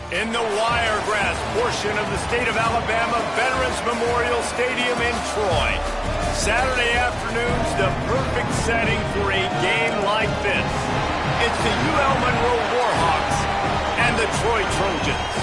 In the Wiregrass portion of the state of Alabama Veterans Memorial Stadium in Troy. Saturday afternoons, the perfect setting for a game like this. It's the ULM Warhawks and the Troy Trojans.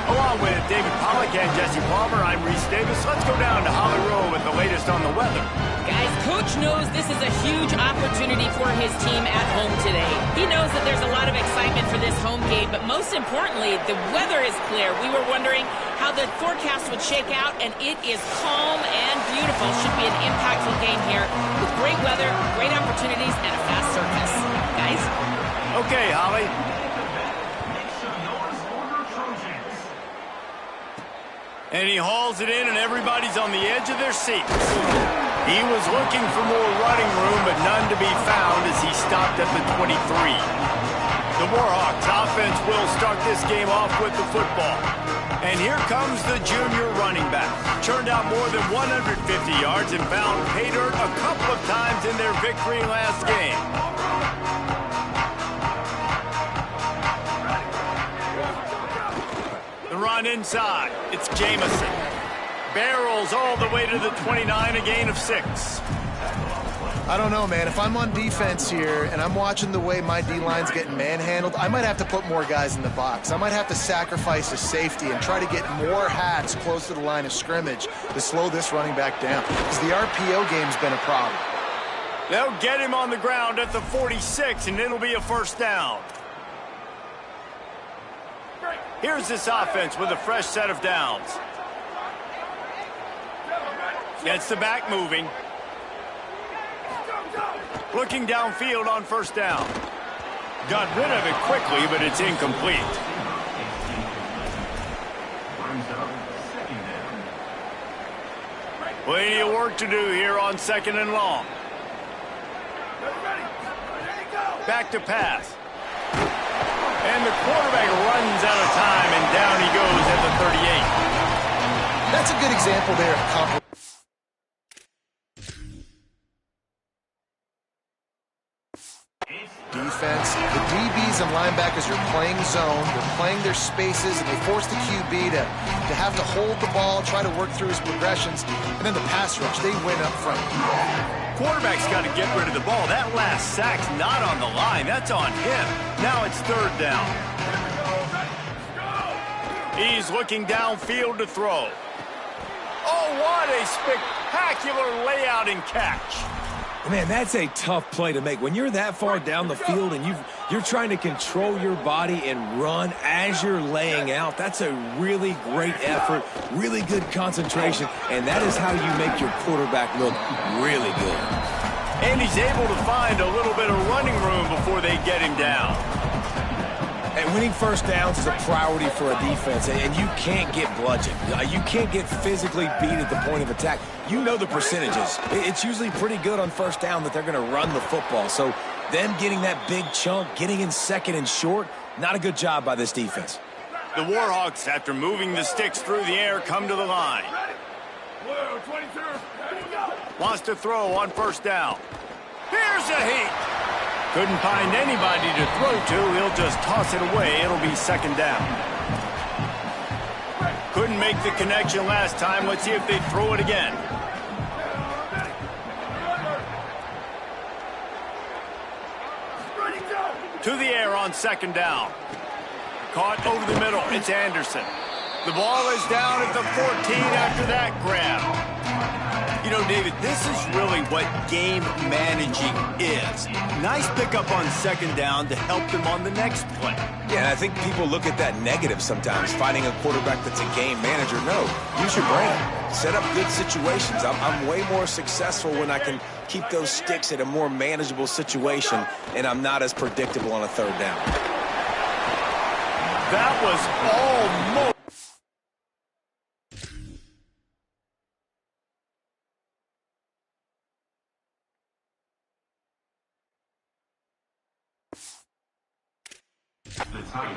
Along with David Pollack and Jesse Palmer, I'm Reese Davis. Let's go down to Holly Rowe with the latest on the weather. Guys, Coach knows this is a huge opportunity for his team at home today. He knows that there's a lot of excitement for this home game, but most importantly, the weather is clear. We were wondering how the forecast would shake out, and it is calm and beautiful. Should be an impactful game here with great weather, great opportunities, and a fast surface. Guys? Okay, Holly. And he hauls it in, and everybody's on the edge of their seats. He was looking for more running room, but none to be found as he stopped at the 23. The Warhawks offense will start this game off with the football. And here comes the junior running back. Churned out more than 150 yards and found pay dirt a couple of times in their victory last game. The run inside. It's Jamison. Barrels all the way to the 29, a gain of 6. I don't know, man. If I'm on defense here and I'm watching the way my D-line's getting manhandled, I might have to put more guys in the box. I might have to sacrifice a safety and try to get more hats close to the line of scrimmage to slow this running back down, because the RPO game's been a problem. They'll get him on the ground at the 46, and it'll be a first down. Here's this offense with a fresh set of downs. Gets the back moving. Looking downfield on first down. Got rid of it quickly, but it's incomplete. Plenty of work to do here on 2nd and long. Back to pass. And the quarterback runs out of time, and down he goes at the 38. That's a good example there of compromise. Defense, the DBs and linebackers are playing zone, they're playing their spaces, and they force the QB to have to hold the ball, try to work through his progressions, and then the pass rush, they win up front. Quarterback's got to get rid of the ball. That last sack's not on the line. That's on him. Now it's 3rd down. He's looking downfield to throw. Oh, what a spectacular layout and catch. Man, that's a tough play to make. When you're that far down the field and you're trying to control your body and run as you're laying out, that's a really great effort, really good concentration, and that is how you make your quarterback look really good. And he's able to find a little bit of running room before they get him down. And winning first downs is a priority for a defense, and you can't get bludgeoned. You can't get physically beat at the point of attack. You know the percentages. It's usually pretty good on first down that they're going to run the football. So them getting that big chunk, getting in 2nd and short, not a good job by this defense. The Warhawks, after moving the sticks through the air, come to the line. Wants to throw on first down. Here's a heat. Couldn't find anybody to throw to. He'll just toss it away. It'll be 2nd down. Couldn't make the connection last time. Let's see if they throw it again. To the air on 2nd down. Caught over the middle. It's Anderson. The ball is down at the 14 after that grab. You know, David, this is really what game managing is. Nice pickup on 2nd down to help them on the next play. Yeah, and I think people look at that negative sometimes, finding a quarterback that's a game manager. No, use your brain. Set up good situations. I'm way more successful when I can keep those sticks at a more manageable situation, and I'm not as predictable on a 3rd down. That was almost...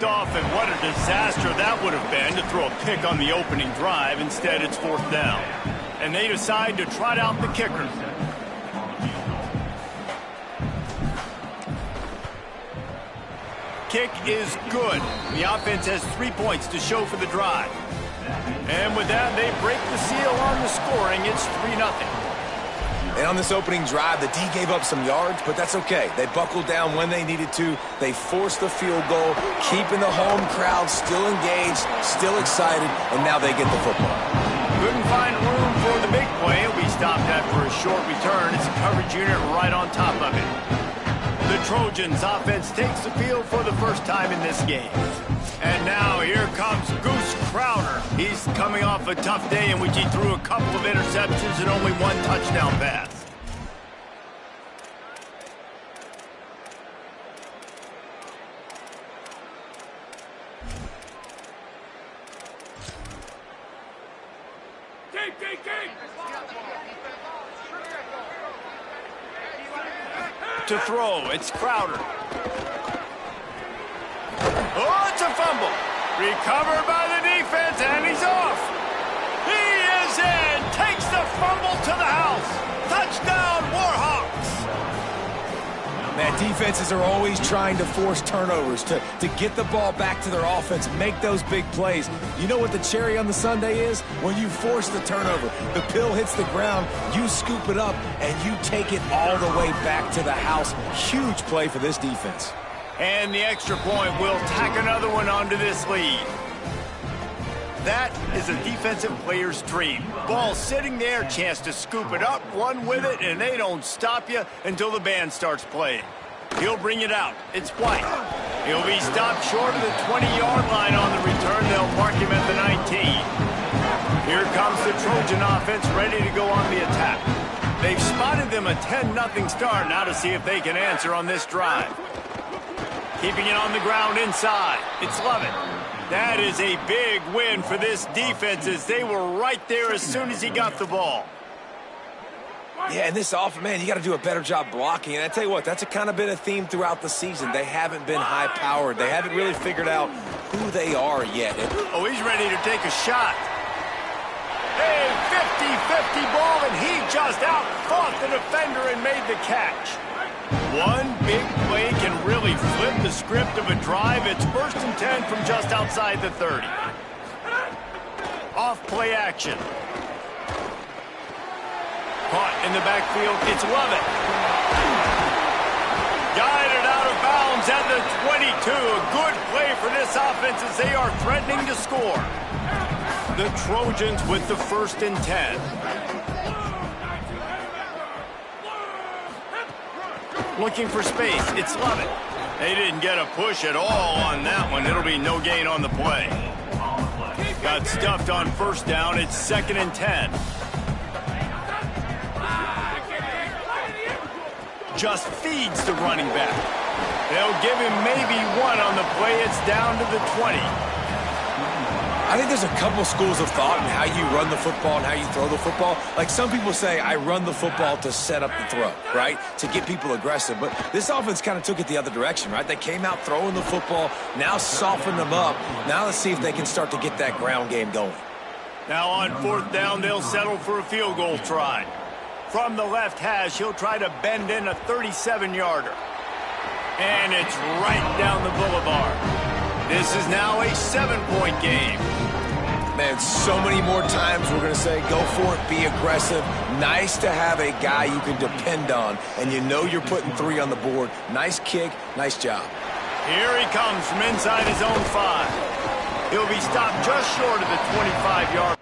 off, and what a disaster that would have been to throw a pick on the opening drive. Instead, it's 4th down. And they decide to trot out the kicker. kick is good. The offense has 3 points to show for the drive. And with that, they break the seal on the scoring. It's 3-0. And on this opening drive, the D gave up some yards, but that's okay. They buckled down when they needed to. They forced the field goal, keeping the home crowd still engaged, still excited, and now they get the football. Couldn't find room for the big play. It'll be stopped after a short return. It's a coverage unit right on top of it. The Trojans offense takes the field for the first time in this game. And now here comes Goose Crowder. He's coming off a tough day in which he threw a couple of interceptions and only 1 touchdown pass. To throw, it's Crowder. Oh, it's a fumble. Recovered by the defense, and he's off. He is in. Takes the fumble to the house. Touchdown, Warhawks. Man, defenses are always trying to force turnovers to get the ball back to their offense, make those big plays. You know what the cherry on the sundae is? When you force the turnover, the pill hits the ground, you scoop it up, and you take it all the way back to the house. Huge play for this defense. And the extra point will tack another one onto this lead. That is a defensive player's dream. Ball sitting there, chance to scoop it up, run with it, and they don't stop you until the band starts playing. He'll bring it out. It's White. He'll be stopped short of the 20-yard line on the return. They'll mark him at the 19. Here comes the Trojan offense ready to go on the attack. They've spotted them a 10-0 start. Now to see if they can answer on this drive. Keeping it on the ground inside. It's Lovett. That is a big win for this defense as they were right there as soon as he got the ball. Yeah, and this offense, man, you got to do a better job blocking. And I tell you what, that's a kind of been a theme throughout the season. They haven't been high-powered. They haven't really figured out who they are yet. Oh, he's ready to take a shot. A 50-50 ball, and he just out-fought the defender and made the catch. One big play can really flip the script of a drive. It's 1st and 10 from just outside the 30. Off play action. Caught in the backfield. It's Lovett. Guided out of bounds at the 22. A good play for this offense as they are threatening to score. The Trojans with the 1st and 10. Looking for space. It's Lovett. They didn't get a push at all on that one. It'll be no gain on the play. Got stuffed on 1st down. It's 2nd and 10. Just feeds the running back. They'll give him maybe 1 on the play. It's down to the 20. I think there's a couple schools of thought in how you run the football and how you throw the football. Like some people say, I run the football to set up the throw, right? To get people aggressive. But this offense kind of took it the other direction, right? They came out throwing the football, now soften them up. Now let's see if they can start to get that ground game going. Now on 4th down, they'll settle for a field goal try. From the left hash, he'll try to bend in a 37-yarder. And it's right down the boulevard. This is now a 7-point game. Man, so many more times we're going to say, go for it, be aggressive. Nice to have a guy you can depend on, and you know you're putting 3 on the board. Nice kick, nice job. Here he comes from inside his own 5. He'll be stopped just short of the 25-yard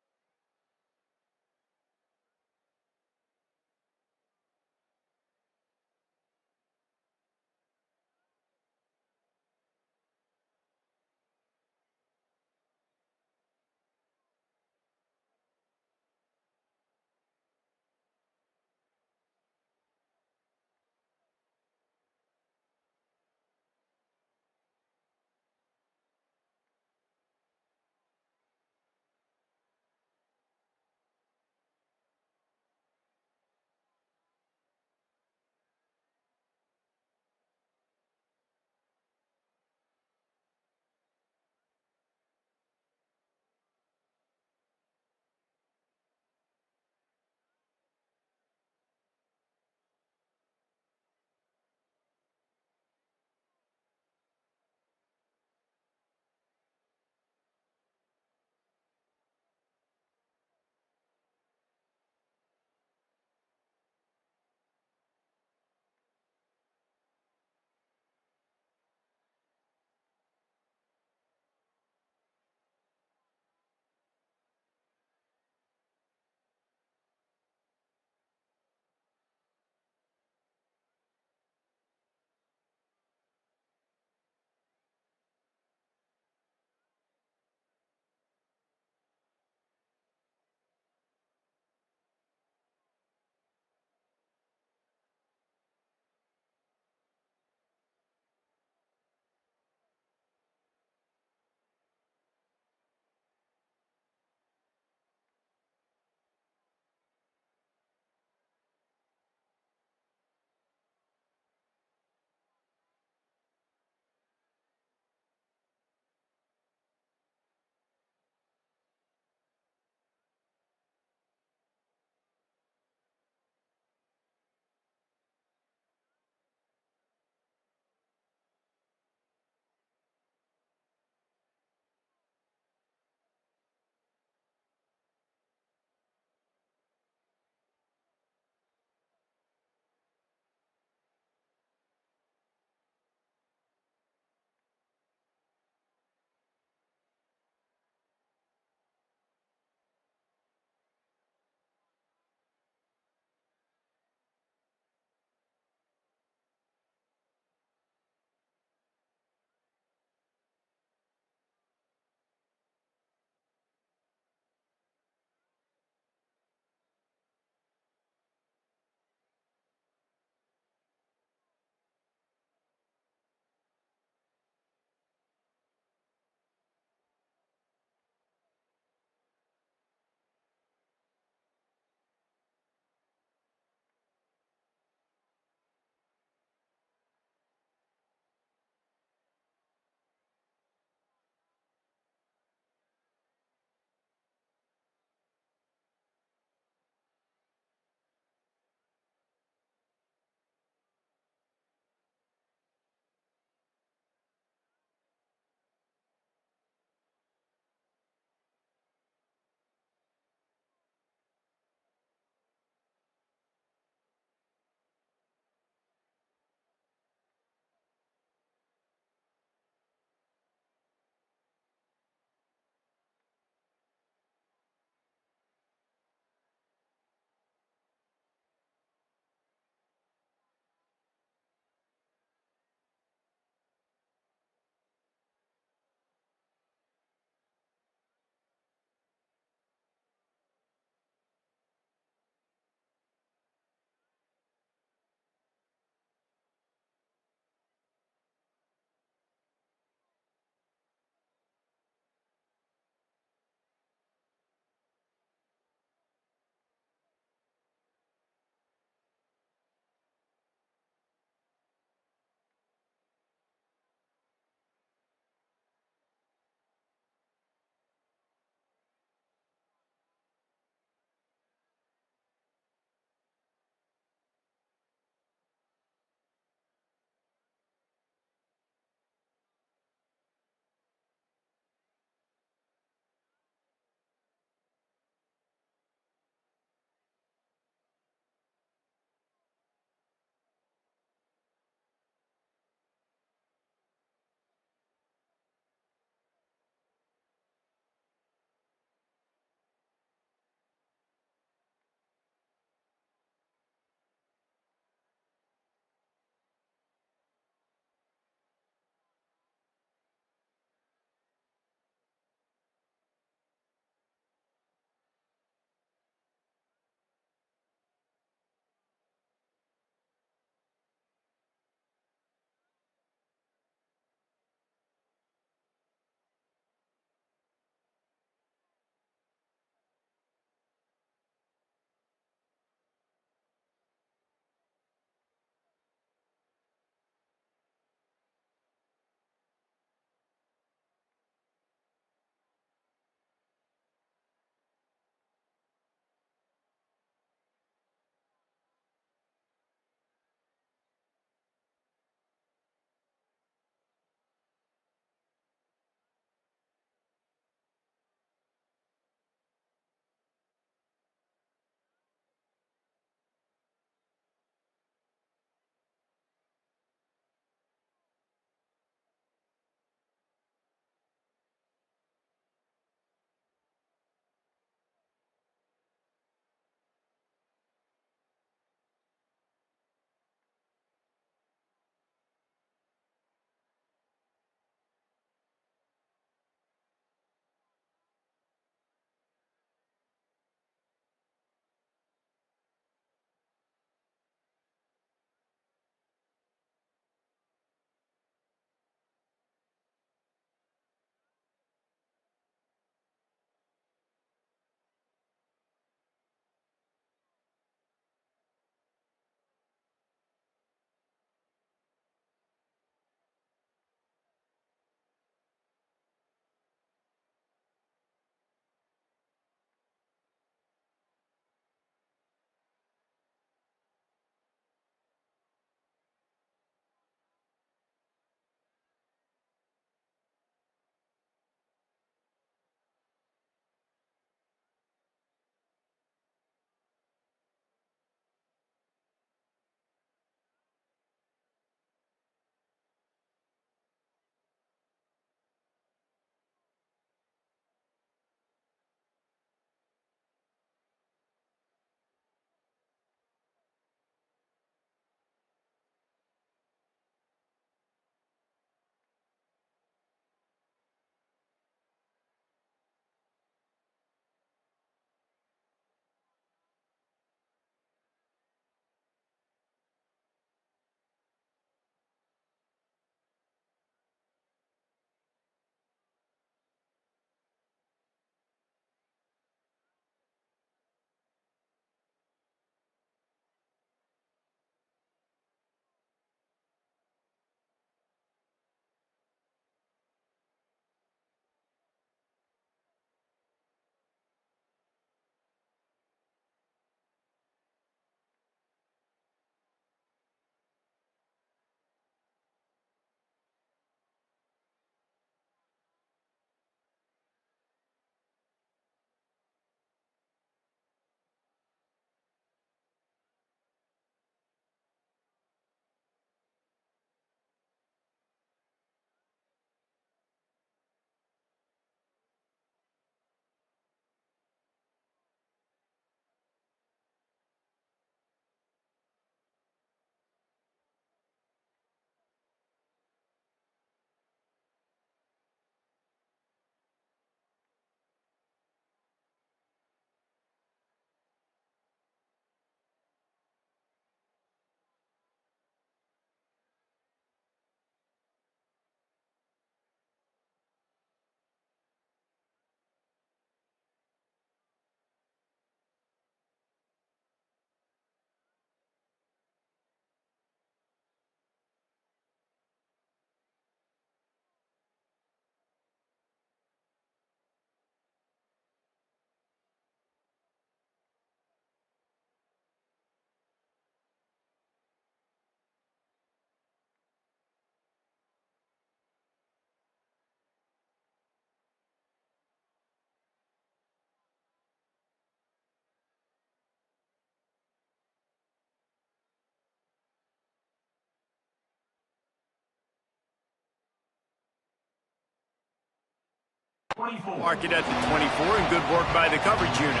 Mark it at the 24, and good work by the coverage unit.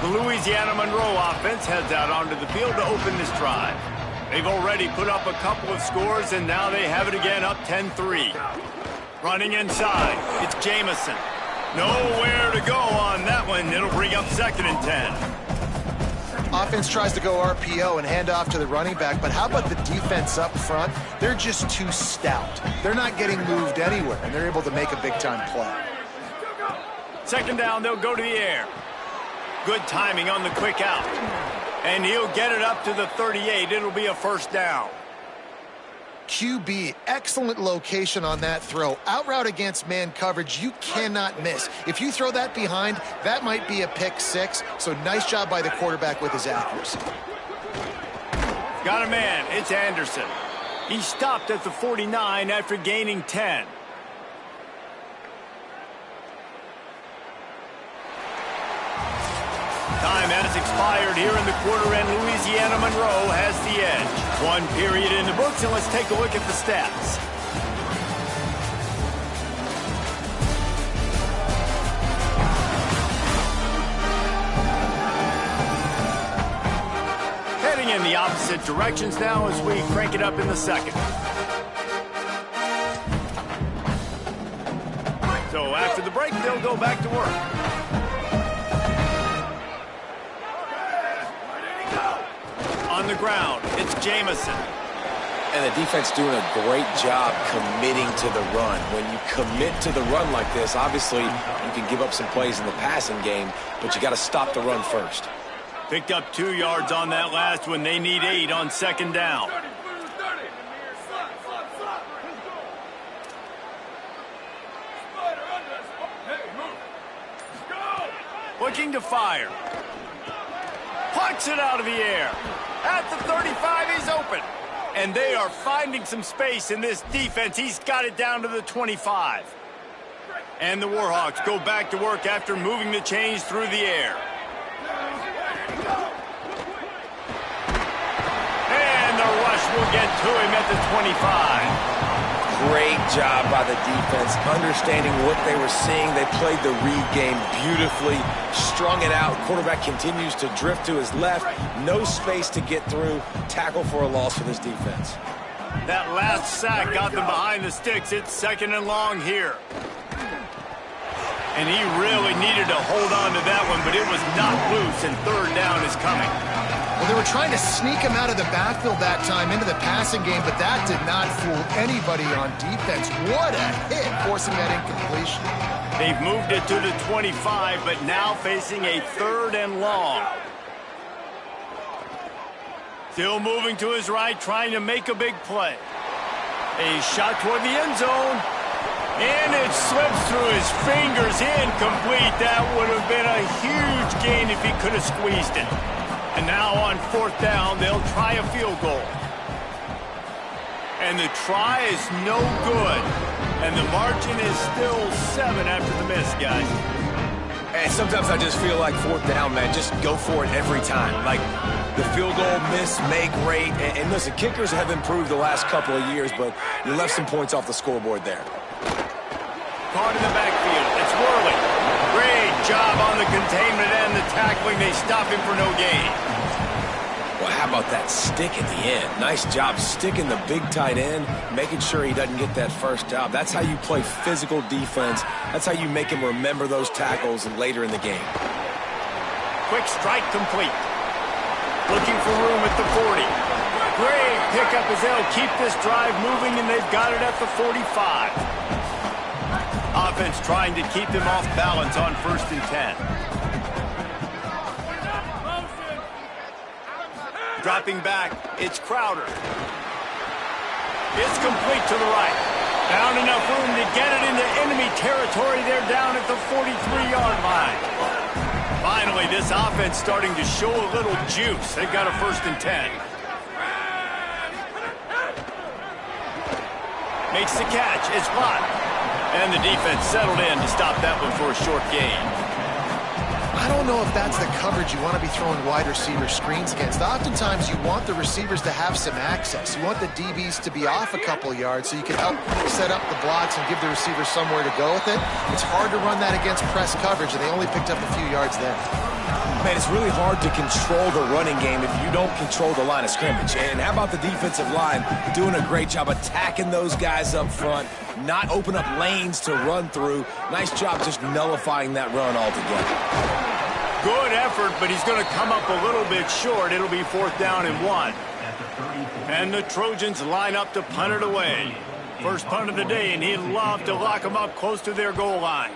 The Louisiana Monroe offense heads out onto the field to open this drive. They've already put up a couple of scores, and now they have it again, up 10-3. Running inside, it's Jamison. Nowhere to go on that one. It'll bring up 2nd and 10. Offense tries to go RPO and hand off to the running back, but how about the defense up front? They're just too stout. They're not getting moved anywhere, and they're able to make a big-time play. 2nd down, they'll go to the air. Good timing on the quick out. And he'll get it up to the 38. It'll be a 1st down. QB, excellent location on that throw. Out route against man coverage, you cannot miss. If you throw that behind, that might be a pick 6. So nice job by the quarterback with his accuracy. Got a man. It's Anderson. He stopped at the 49 after gaining 10. Time has expired here in the quarter, and Louisiana Monroe has the edge. 1 period in the books, and let's take a look at the stats. Heading in the opposite directions now as we crank it up in the 2nd. So after the break, they'll go back to work. On the ground, it's Jamison. And the defense doing a great job committing to the run. When you commit to the run like this, obviously you can give up some plays in the passing game, but you got to stop the run first. Picked up 2 yards on that last one. They need 8 on 2nd down. Looking to fire. Plucks it out of the air. At the 35, he's open. And they are finding some space in this defense. He's got it down to the 25. And the Warhawks go back to work after moving the chains through the air. And the rush will get to him at the 25. Great job by the defense, understanding what they were seeing. They played the read game beautifully, strung it out. Quarterback continues to drift to his left. No space to get through. Tackle for a loss for this defense. That last sack got them behind the sticks. It's 2nd and long here. And he really needed to hold on to that one, but it was not loose, and 3rd down is coming. Well, they were trying to sneak him out of the backfield that time into the passing game, but that did not fool anybody on defense. What a hit, forcing that incompletion. They've moved it to the 25, but now facing a 3rd and long. Still moving to his right, trying to make a big play. A shot toward the end zone. And it slips through his fingers, incomplete. That would have been a huge gain if he could have squeezed it. And now on 4th down, they'll try a field goal. And the try is no good. And the margin is still 7 after the miss, guys. And sometimes I just feel like 4th down, man, just go for it every time. Like the field goal, miss, make, rate. And listen, kickers have improved the last couple of years, but you left some points off the scoreboard there. Caught in the backfield. It's Worley. Great job on the containment and the tackling. They stop him for no gain. Well, how about that stick at the end? Nice job sticking the big tight end, making sure he doesn't get that first down. That's how you play physical defense. That's how you make him remember those tackles and later in the game. Quick strike complete. Looking for room at the 40. Great pickup as they'll keep this drive moving, and they've got it at the 45. Offense trying to keep them off balance on 1st and 10. Dropping back, it's Crowder. It's complete to the right. Found enough room to get it into enemy territory. They're down at the 43-yard line. Finally, this offense starting to show a little juice. They've got a 1st and 10. Makes the catch. It's blocked. And the defense settled in to stop that one for a short gain. I don't know if that's the coverage you want to be throwing wide receiver screens against. Oftentimes, you want the receivers to have some access. You want the DBs to be off a couple yards so you can help set up the blocks and give the receivers somewhere to go with it. It's hard to run that against press coverage, and they only picked up a few yards there. Man, it's really hard to control the running game if you don't control the line of scrimmage. And how about the defensive line doing a great job attacking those guys up front, not open up lanes to run through. Nice job just nullifying that run altogether. Good effort, but he's going to come up a little bit short. It'll be 4th down and 1. And the Trojans line up to punt it away. First punt of the day, and he'd love to lock them up close to their goal line.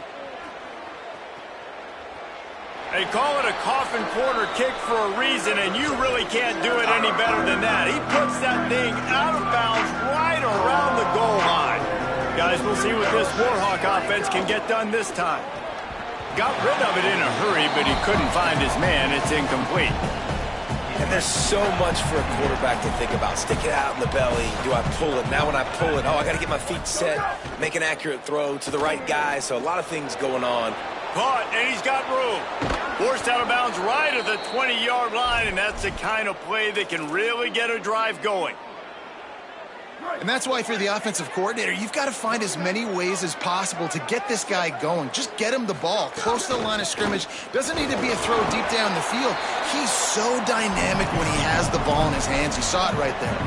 They call it a coffin corner kick for a reason, and you really can't do it any better than that. He puts that thing out of bounds right around the goal line. Guys, we'll see what this Warhawk offense can get done this time. Got rid of it in a hurry, but he couldn't find his man. It's incomplete. And there's so much for a quarterback to think about. Stick it out in the belly. Do I pull it? Now when I pull it, I got to get my feet set, make an accurate throw to the right guy. So a lot of things going on. Caught, and he's got room. Forced out of bounds right at the 20-yard line, and that's the kind of play that can really get a drive going. And that's why if you're the offensive coordinator, you've got to find as many ways as possible to get this guy going. Just get him the ball close to the line of scrimmage. Doesn't need to be a throw deep down the field. He's so dynamic when he has the ball in his hands. You saw it right there.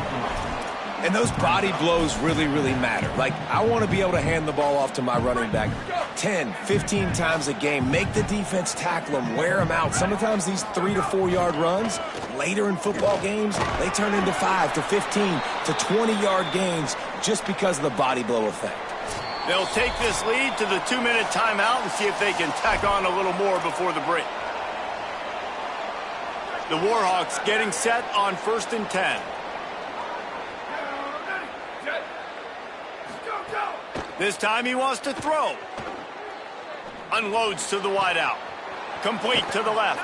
And those body blows really, really matter. Like, I want to be able to hand the ball off to my running back 10, 15 times a game. Make the defense tackle him, wear him out. Sometimes these 3 to 4 yard runs, later in football games, they turn into 5 to 15 to 20-yard gains just because of the body blow effect. They'll take this lead to the 2-minute timeout and see if they can tack on a little more before the break. The Warhawks getting set on 1st and 10. This time he wants to throw. Unloads to the wideout. Complete to the left.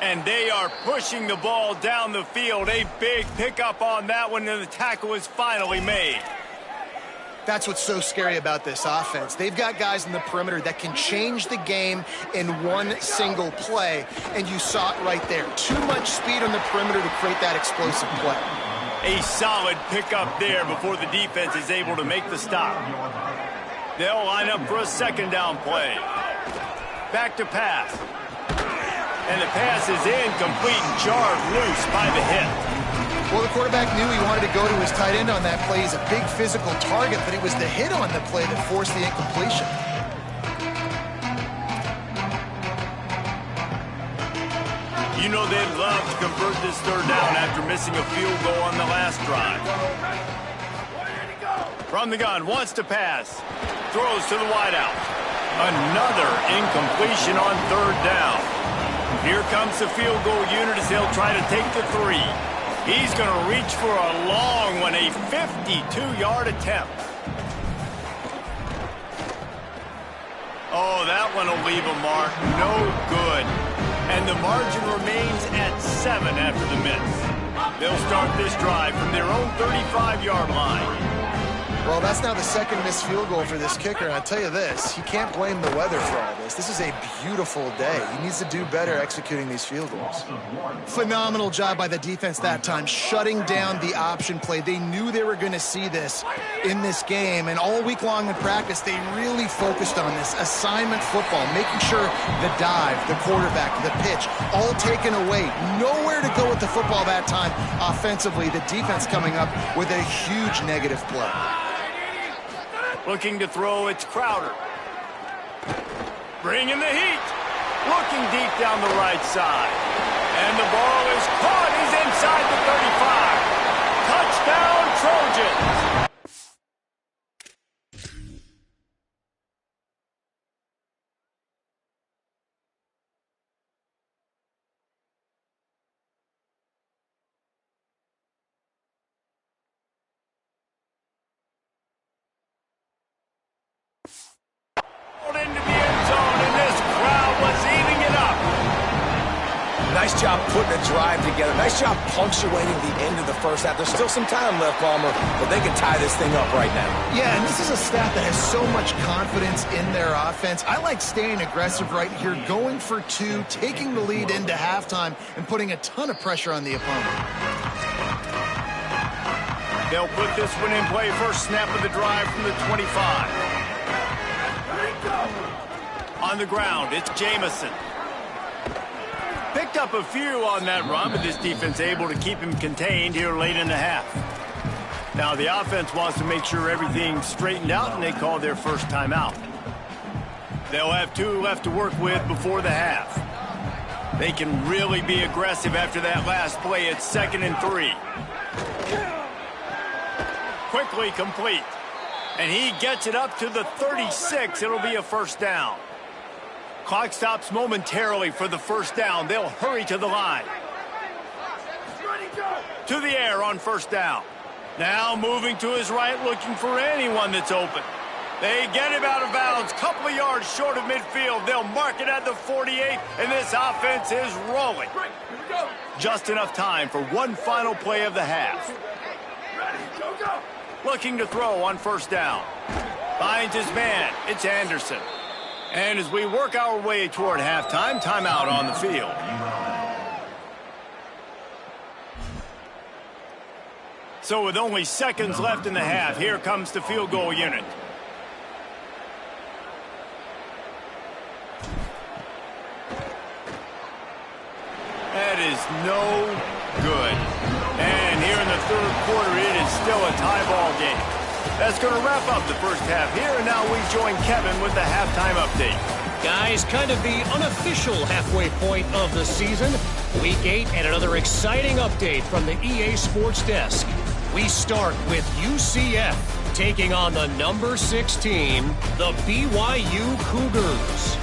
And they are pushing the ball down the field. A big pickup on that one, and the tackle is finally made. That's what's so scary about this offense. They've got guys in the perimeter that can change the game in one single play, and you saw it right there. Too much speed on the perimeter to create that explosive play. A solid pickup there before the defense is able to make the stop. They'll line up for a 2nd down play. Back to pass. And the pass is incomplete and jarred loose by the hit. Well, the quarterback knew he wanted to go to his tight end on that play. He's a big physical target, but it was the hit on the play that forced the incompletion. You know they'd love to convert this 3rd down after missing a field goal on the last drive. From the gun, wants to pass. Throws to the wideout. Another incompletion on 3rd down. Here comes the field goal unit as they'll try to take the 3. He's going to reach for a long one, a 52-yard attempt. Oh, that one will leave a mark. No good. And the margin remains at 7 after the miss. They'll start this drive from their own 35-yard line. Well, that's now the 2nd missed field goal for this kicker, and I'll tell you this, he can't blame the weather for all this. This is a beautiful day. He needs to do better executing these field goals. Phenomenal job by the defense that time, shutting down the option play. They knew they were going to see this in this game, and all week long in practice, they really focused on this assignment football, making sure the dive, the quarterback, the pitch, all taken away. Nowhere to go with the football that time offensively. The defense coming up with a huge negative play. Looking to throw, it's Crowder. Bringing the heat. Looking deep down the right side. And the ball is caught. He's inside the 35. Touchdown, Trojans. Nice job putting a drive together. Nice job punctuating the end of the first half. There's still some time left, Palmer, but they can tie this thing up right now. Yeah, and this is a staff that has so much confidence in their offense. I like staying aggressive right here, going for two, taking the lead into halftime, and putting a ton of pressure on the opponent. They'll put this one in play. First snap of the drive from the 25. On the ground, it's Jamison. Picked up a few on that run, but this defense able to keep him contained here late in the half. Now the offense wants to make sure everything's straightened out, and they call their first timeout. They'll have 2 left to work with before the half. They can really be aggressive after that last play. It's 2nd and 3. Quickly complete. And he gets it up to the 36. It'll be a first down. Clock stops momentarily for the first down. They'll hurry to the line. To the air on first down. Now moving to his right, looking for anyone that's open. They get him out of bounds, couple of yards short of midfield. They'll mark it at the 48, and this offense is rolling. Just enough time for one final play of the half. Looking to throw on first down. Finds his man. It's Anderson. And as we work our way toward halftime, timeout on the field. So with only seconds left in the half, here comes the field goal unit. That is no good. And here in the third quarter, it is still a tie ball game. That's going to wrap up the first half here, and now we join Kevin with the halftime update. Guys, kind of the unofficial halfway point of the season. Week 8 and another exciting update from the EA Sports Desk. We start with UCF taking on the number 6 team, the BYU Cougars.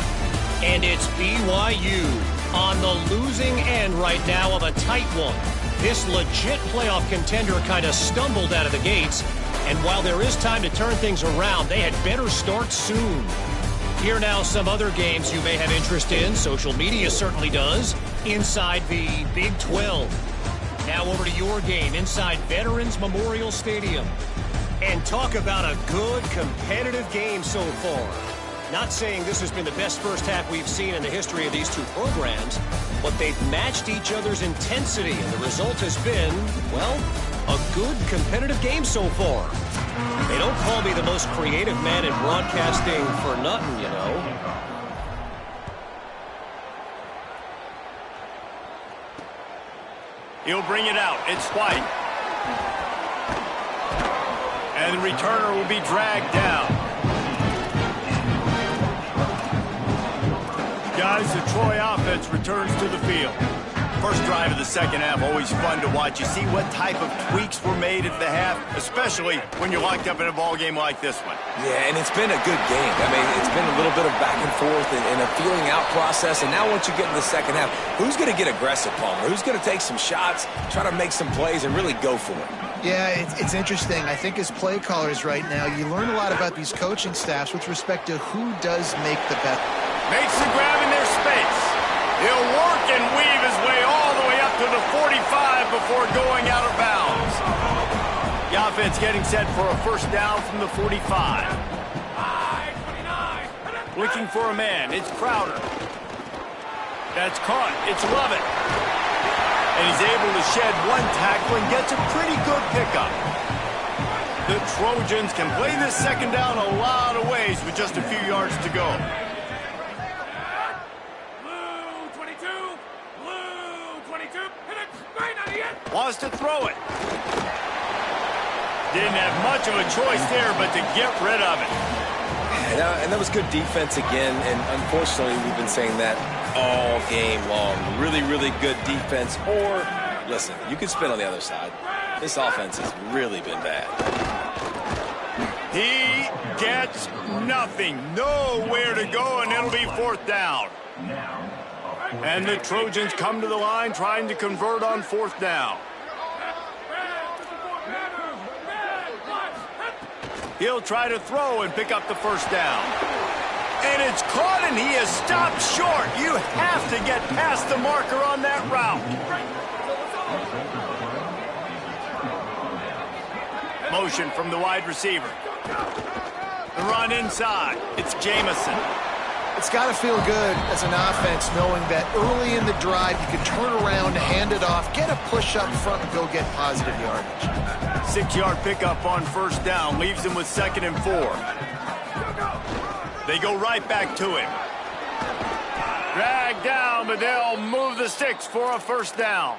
And it's BYU on the losing end right now of a tight one. This legit playoff contender kind of stumbled out of the gates. And while there is time to turn things around, they had better start soon. Here now some other games you may have interest in. Social media certainly does. Inside the Big 12. Now over to your game inside Veterans Memorial Stadium. And talk about a good competitive game so far. Not saying this has been the best first half we've seen in the history of these two programs, but they've matched each other's intensity, and the result has been, well, a good competitive game so far. They don't call me the most creative man in broadcasting for nothing, you know. He'll bring it out. It's White. And the returner will be dragged down. Guys, the Troy offense returns to the field. First drive of the second half, always fun to watch. You see what type of tweaks were made at the half, especially when you're locked up in a ball game like this one. Yeah, and it's been a good game. I mean, it's been a little bit of back and forth and a feeling out process. And now once you get in the second half, who's going to get aggressive, Palmer? Who's going to take some shots, try to make some plays, and really go for it? Yeah, it's interesting. I think as play callers right now, you learn a lot about these coaching staffs with respect to who does make the best. Makes the grab in their space. He'll work and weave his way all the way up to the 45 before going out of bounds. The offense getting set for a first down from the 45. Looking for a man. It's Crowder. That's caught. It's Lovett. And he's able to shed one tackle and gets a pretty good pickup. The Trojans can play this second down a lot of ways with just a few yards to go. Wants to throw it. Didn't have much of a choice there, but to get rid of it. And that was good defense again, and unfortunately we've been saying that all game long. Really, really good defense. Or, listen, you could spin on the other side. This offense has really been bad. He gets nothing. Nowhere to go, and it'll be fourth down. And the Trojans come to the line trying to convert on fourth down. He'll try to throw and pick up the first down. And it's caught, and he is stopped short. You have to get past the marker on that route. Motion from the wide receiver. The run inside. It's Jamison. It's got to feel good as an offense knowing that early in the drive you can turn around, hand it off, get a push up front, and go get positive yardage. 6-yard pickup on first down leaves him with 2nd and 4. They go right back to him. Dragged down, but they'll move the sticks for a first down.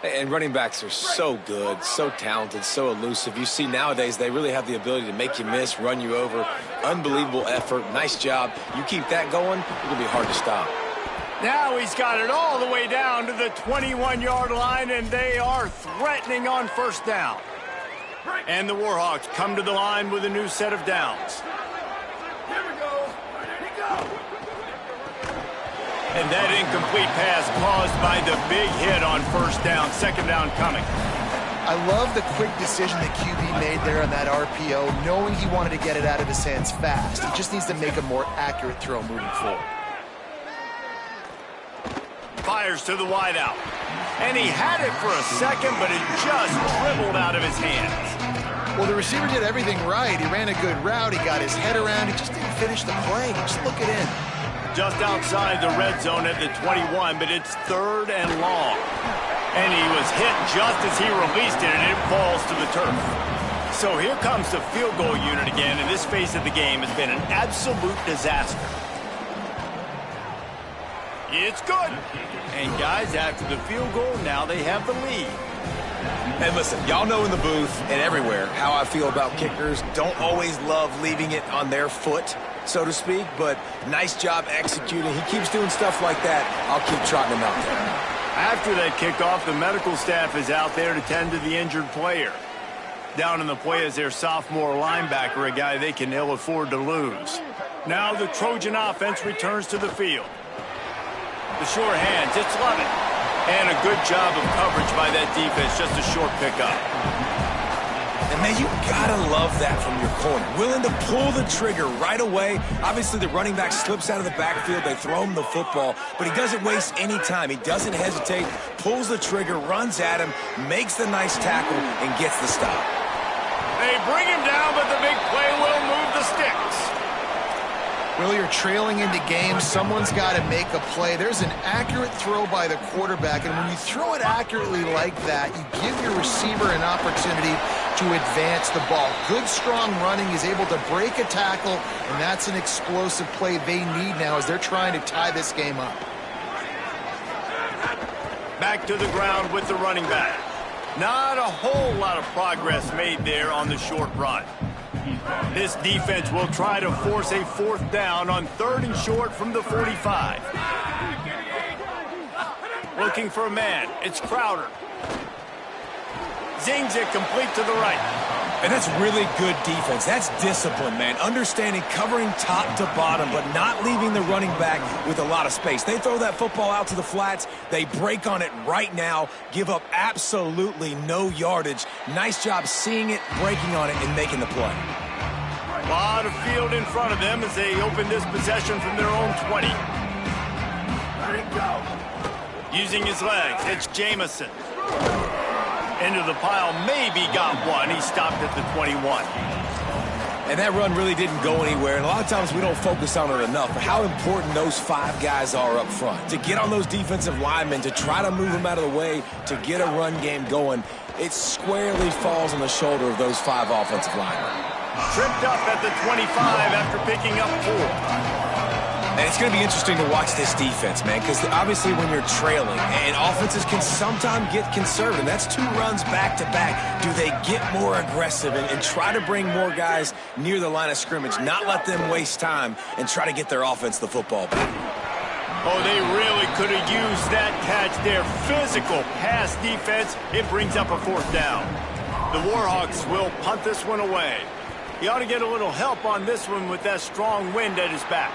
And running backs are so good, so talented, so elusive. You see nowadays they really have the ability to make you miss, run you over. Unbelievable effort. Nice job. You keep that going, it'll be hard to stop. Now he's got it all the way down to the 21-yard line, and they are threatening on first down. And the Warhawks come to the line with a new set of downs. Here we go. Here we go. And that incomplete pass caused by the big hit on first down. 2nd down coming. I love the quick decision that QB made there on that RPO, knowing he wanted to get it out of his hands fast. He just needs to make a more accurate throw moving forward. Fires to the wideout. And he had it for a second, but it just dribbled out of his hands. Well, the receiver did everything right. He ran a good route. He got his head around. He just didn't finish the play. Just look it in. Just outside the red zone at the 21, but it's 3rd and long. And he was hit just as he released it, and it falls to the turf. So here comes the field goal unit again, and this phase of the game has been an absolute disaster. It's good. And guys, after the field goal, now they have the lead. And listen, y'all know in the booth and everywhere how I feel about kickers. Don't always love leaving it on their foot, so to speak, but nice job executing. He keeps doing stuff like that. I'll keep trotting him out there. After that kickoff, the medical staff is out there to tend to the injured player. Down in the play is their sophomore linebacker, a guy they can ill afford to lose. Now the Trojan offense returns to the field. The sure hands, it's Lovett. And a good job of coverage by that defense, just a short pickup. And, man, you got to love that from your corner. Willing to pull the trigger right away. Obviously, the running back slips out of the backfield. They throw him the football, but he doesn't waste any time. He doesn't hesitate, pulls the trigger, runs at him, makes the nice tackle, and gets the stop. They bring him down, but the big play will move the sticks. Well, you're trailing into games. Someone's got to make a play. There's an accurate throw by the quarterback, and when you throw it accurately like that, you give your receiver an opportunity to advance the ball. Good, strong running. He's able to break a tackle, and that's an explosive play they need now as they're trying to tie this game up. Back to the ground with the running back. Not a whole lot of progress made there on the short run. This defense will try to force a 4th down on 3rd and short from the 45. Looking for a man. It's Crowder. Zings it complete to the right. And that's really good defense. That's discipline, man. Understanding, covering top to bottom, but not leaving the running back with a lot of space. They throw that football out to the flats. They break on it right now, give up absolutely no yardage. Nice job seeing it, breaking on it, and making the play. A lot of field in front of them as they open this possession from their own 20. Using his legs, it's Jamison. Into the pile, maybe got one. He stopped at the 21. And that run really didn't go anywhere. And a lot of times we don't focus on it enough. But how important those 5 guys are up front. To get on those defensive linemen, to try to move them out of the way, to get a run game going, it squarely falls on the shoulder of those 5 offensive linemen. Tripped up at the 25 after picking up 4. And it's going to be interesting to watch this defense, man, because obviously when you're trailing, and offenses can sometimes get conservative. That's 2 runs back-to-back. Do they get more aggressive and try to bring more guys near the line of scrimmage, not let them waste time, and try to get their offense the football back? Oh, they really could have used that catch there. Physical pass defense. It brings up a 4th down. The Warhawks will punt this one away. He ought to get a little help on this one with that strong wind at his back.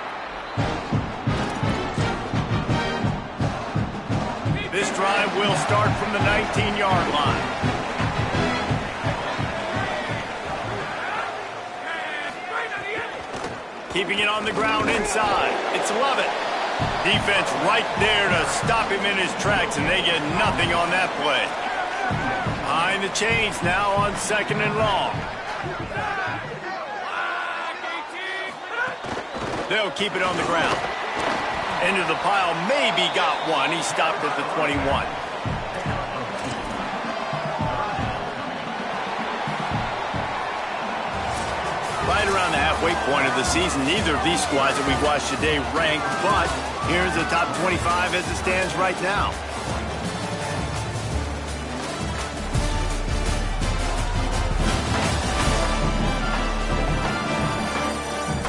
This drive will start from the 19-yard line. Keeping it on the ground inside. It's Lovett. Defense right there to stop him in his tracks, and they get nothing on that play. Behind the chains now on 2nd and long. They'll keep it on the ground. Into the pile, maybe got one. He stopped at the 21. Right around the halfway point of the season, neither of these squads that we've watched today ranked, but here's the top 25 as it stands right now.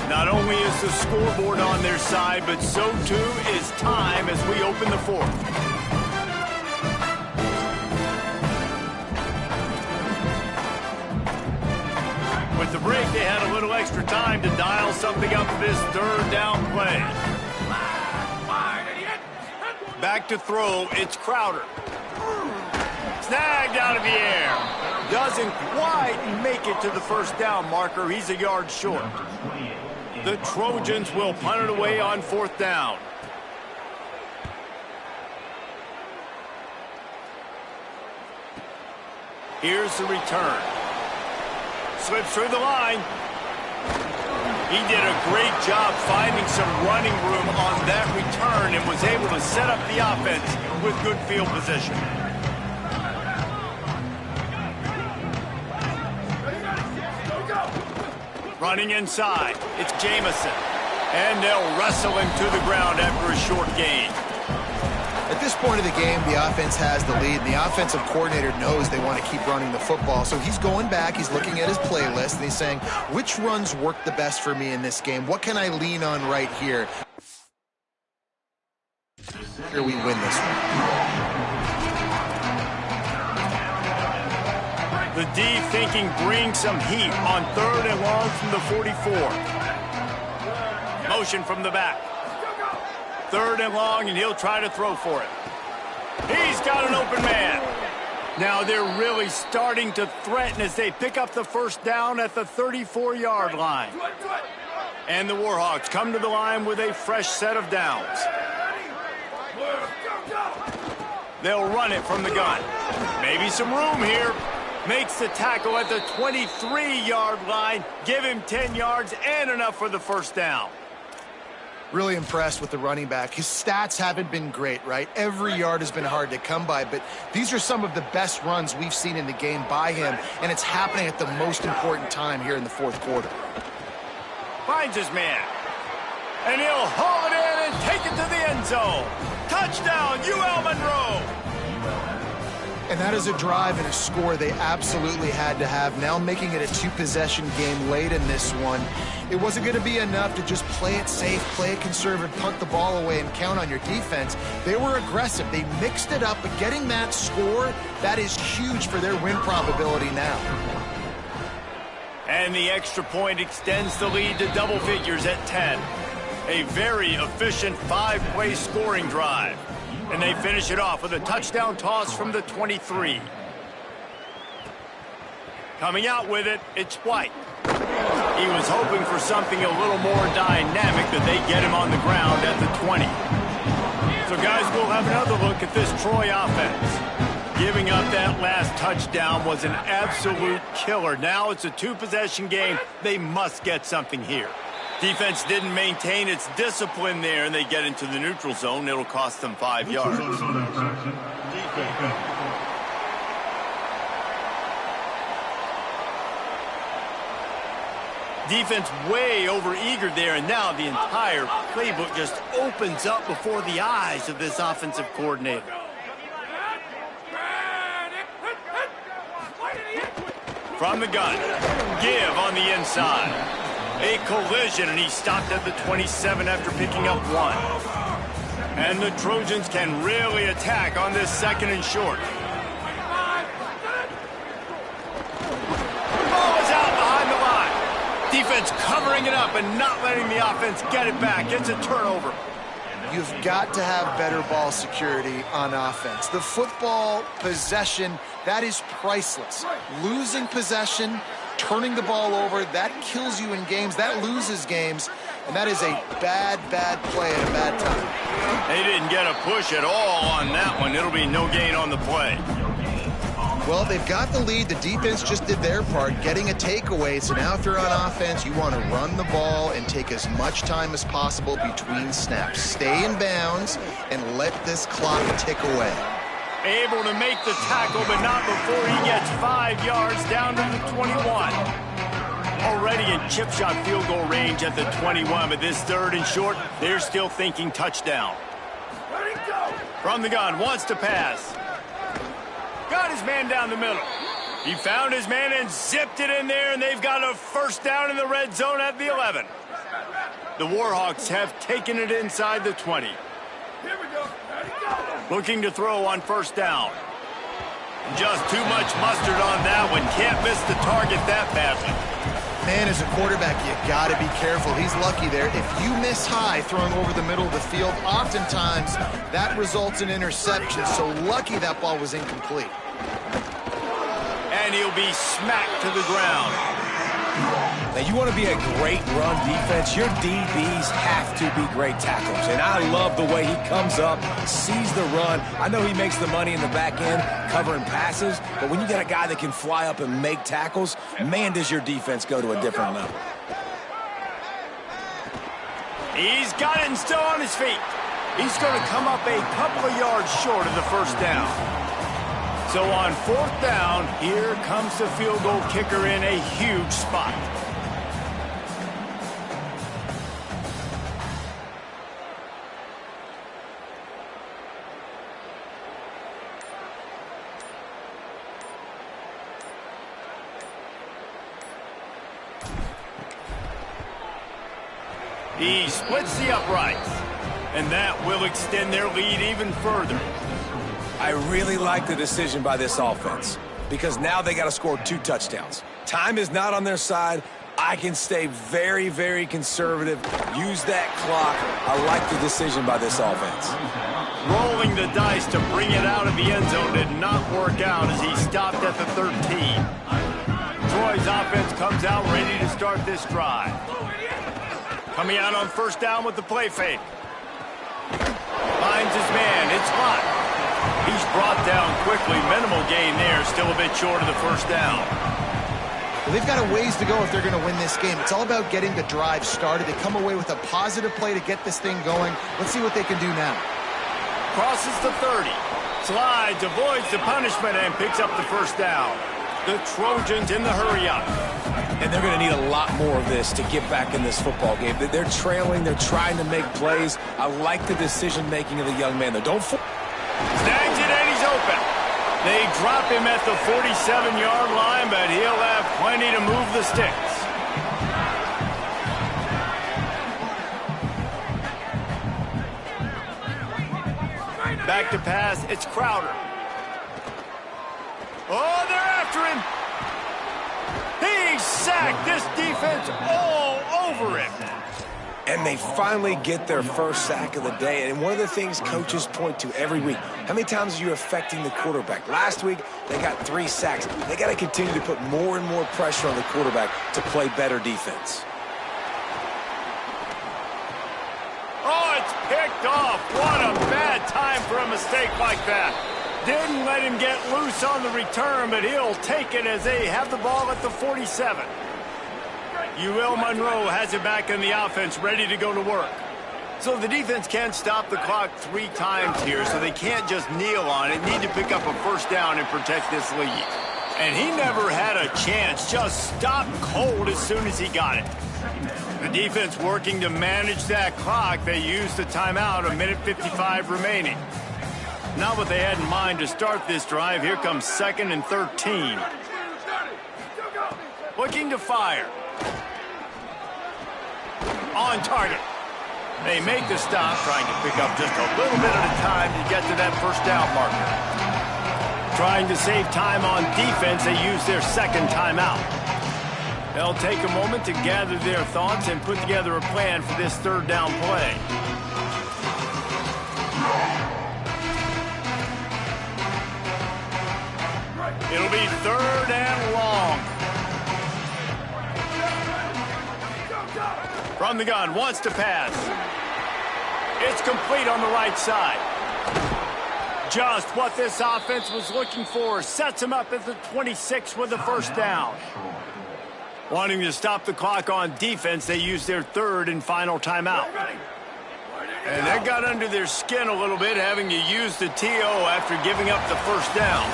Not only is the scoreboard on their side, but so too is time as we open the 4th. With the break, they had a little extra time to dial something up for this 3rd down play. Back to throw, it's Crowder. Snagged out of the air. Doesn't quite make it to the 1st down marker. He's a yard short. The Trojans will punt it away on 4th down. Here's the return. Slips through the line. He did a great job finding some running room on that return and was able to set up the offense with good field position. Running inside, it's Jamison. And they'll wrestle him to the ground after a short gain. At this point of the game, the offense has the lead, and the offensive coordinator knows they want to keep running the football. So he's going back, he's looking at his playlist, and he's saying, which runs work the best for me in this game? What can I lean on right here? Here we win this one. The D thinking bring some heat on 3rd and long from the 44. Motion from the back. 3rd and long, and he'll try to throw for it. He's got an open man. Now they're really starting to threaten as they pick up the 1st down at the 34-yard line. And the Warhawks come to the line with a fresh set of downs. They'll run it from the gun. Maybe some room here. Makes the tackle at the 23-yard line. Give him 10 yards and enough for the 1st down. Really impressed with the running back. His stats haven't been great, right? Every yard has been hard to come by, but these are some of the best runs we've seen in the game by him, and it's happening at the most important time here in the 4th quarter. Finds his man. And he'll haul it in and take it to the end zone. Touchdown, UL Monroe. And that is a drive and a score they absolutely had to have. Now making it a 2-possession game late in this one. It wasn't going to be enough to just play it safe, play it conservative, punt the ball away, and count on your defense. They were aggressive. They mixed it up, but getting that score, that is huge for their win probability now. And the extra point extends the lead to double figures at 10. A very efficient 5-play scoring drive. And they finish it off with a touchdown toss from the 23. Coming out with it, it's White. He was hoping for something a little more dynamic, but they get him on the ground at the 20. So, guys, we'll have another look at this Troy offense. Giving up that last touchdown was an absolute killer. Now it's a 2-possession game. They must get something here. Defense didn't maintain its discipline there, and they get into the neutral zone. It'll cost them 5 yards. Defense way over-eager there, and now the entire playbook just opens up before the eyes of this offensive coordinator. From the gun, give on the inside. A collision, and he stopped at the 27 after picking up 1. And the Trojans can really attack on this 2nd and short. Ball is out behind the line. Defense covering it up and not letting the offense get it back. It's a turnover. You've got to have better ball security on offense. The football possession, that is priceless. Losing possession, turning the ball over, that kills you in games, that loses games, and that is a bad, bad play at a bad time. They didn't get a push at all on that one. It'll be no gain on the play. Well, they've got the lead. The defense just did their part, getting a takeaway. So now if you're on offense, you want to run the ball and take as much time as possible between snaps. Stay in bounds and let this clock tick away. Able to make the tackle, but not before he gets 5 yards down to the 21. Already in chip shot field goal range at the 21, but this 3rd and short, they're still thinking touchdown. From the gun, wants to pass. Got his man down the middle. He found his man and zipped it in there, and they've got a first down in the red zone at the 11. The Warhawks have taken it inside the 20. Looking to throw on first down. Just too much mustard on that one. Can't miss the target that badly. Man, as a quarterback, you got to be careful. He's lucky there. If you miss high throwing over the middle of the field, oftentimes that results in interception. So lucky that ball was incomplete. And he'll be smacked to the ground. Now, you want to be a great run defense, your DBs have to be great tackles. And I love the way he comes up, sees the run. I know he makes the money in the back end covering passes, but when you got a guy that can fly up and make tackles, man, does your defense go to a different level. He's got it and still on his feet. He's going to come up a couple of yards short of the first down. So on 4th down, here comes the field goal kicker in a huge spot. He splits the uprights, and that will extend their lead even further. I really like the decision by this offense because now they got to score 2 touchdowns. Time is not on their side. I can stay very, very conservative. Use that clock. I like the decision by this offense. Rolling the dice to bring it out of the end zone did not work out as he stopped at the 13. Troy's offense comes out ready to start this drive. Coming out on first down with the play fake. Finds his man. It's hot. He's brought down quickly. Minimal gain there. Still a bit short of the first down. Well, they've got a ways to go if they're going to win this game. It's all about getting the drive started. They come away with a positive play to get this thing going. Let's see what they can do now. Crosses the 30. Slides, avoids the punishment, and picks up the first down. The Trojans in the hurry-up. And they're going to need a lot more of this to get back in this football game. They're trailing. They're trying to make plays. I like the decision-making of the young man, though. Snags it, and he's open. They drop him at the 47-yard line, but he'll have plenty to move the sticks. Back to pass. It's Crowder. Oh, they're after him. He's sacked. This defense all over him. And they finally get their first sack of the day. And one of the things coaches point to every week, how many times are you affecting the quarterback? Last week, they got 3 sacks. They got to continue to put more and more pressure on the quarterback to play better defense. Oh, it's picked off. What a bad time for a mistake like that. Didn't let him get loose on the return, but he'll take it as they have the ball at the 47. UL Monroe has it back in the offense, ready to go to work. So the defense can't stop the clock 3 times here, so they can't just kneel on it. Need to pick up a first down and protect this lead. And he never had a chance, just stopped cold as soon as he got it. The defense working to manage that clock. They used the timeout, 1:55 remaining. Not what they had in mind to start this drive. Here comes 2nd and 13. Looking to fire. On target. They make the stop, trying to pick up just a little bit at a time to get to that first down marker. Trying to save time on defense, they use their 2nd timeout. They'll take a moment to gather their thoughts and put together a plan for this 3rd down play. It'll be 3rd and long. From the gun, wants to pass. It's complete on the right side. Just what this offense was looking for. Sets him up at the 26 with the first down. Wanting to stop the clock on defense, they used their third and final timeout. And that got under their skin a little bit, having to use the TO after giving up the first down.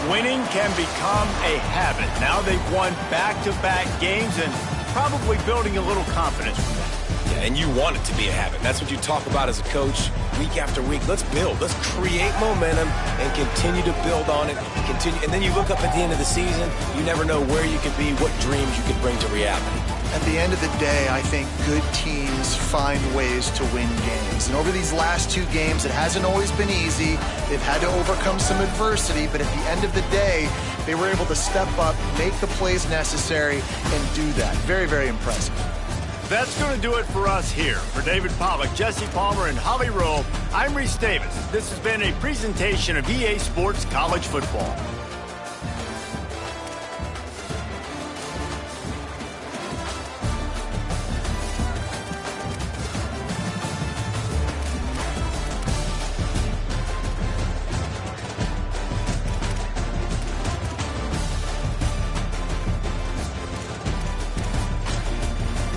Winning can become a habit. Now they've won back-to-back games and probably building a little confidence from that. Yeah, and you want it to be a habit. That's what you talk about as a coach week after week. Let's build. Let's create momentum and continue to build on it. And then you look up at the end of the season, you never know where you could be, what dreams you could bring to reality. At the end of the day, I think good teams find ways to win games. And over these last 2 games, it hasn't always been easy. They've had to overcome some adversity, but at the end of the day, they were able to step up, make the plays necessary, and do that. Very, very impressive. That's going to do it for us here. For David Pollack, Jesse Palmer, and Holly Rowe, I'm Reese Davis. This has been a presentation of EA Sports College Football.